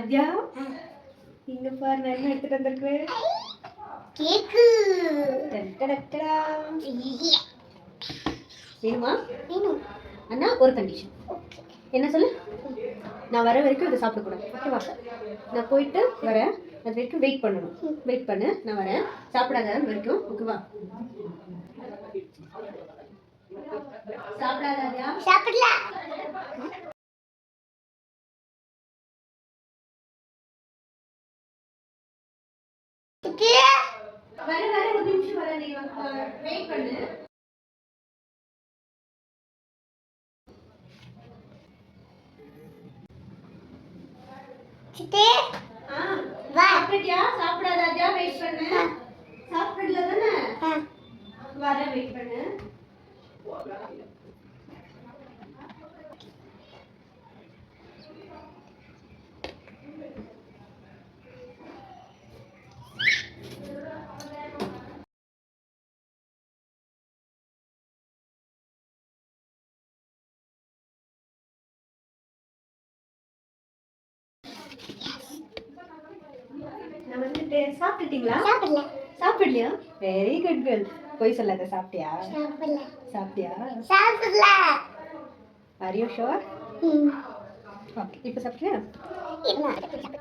ஆத்யா இங்க பாரு நான் என்ன எடுத்துட்டு வந்திருக்கேன். கேக்கு. டடடடடா. வேணுமா? வேணும். அண்ணா ஒரு கண்டிஷன். என்ன சொல்லு? நான் வர வரைக்கும் இதை சாப்பிடக்கூடாது. ஓகேவா? நான் போயிட்டு வரேன். அது வரைக்கும் வெயிட் பண்ணணும். வெயிட் பண்ணு. நான் வரேன். சாப்பிடாத வரைக்கும். ஓகேவா? சாப்பிடாதா? சாப்பிடல. வர வர ஒரு நிமிஷம் வர. நீ வெயிட் பண்ணு. சித்தே வா. சாப்பிட்டியா? சாப்பிடாதா? வெயிட் பண்ணு. சாப்பிடல தானே? வர வெயிட் பண்ணு. நான் வந்துட்டு சாப்பிட்டுட்டீங்களா? சாப்பிடல. சாப்பிடலையா? Very good girl. போய் சொல்லாத. சாப்பிட்டியா? சாப்பிடல. சாப்பிட்டியா? சாப்பிடல. Are you sure? ஓகே. இப்போ சாப்பிட்டியா? இல்ல.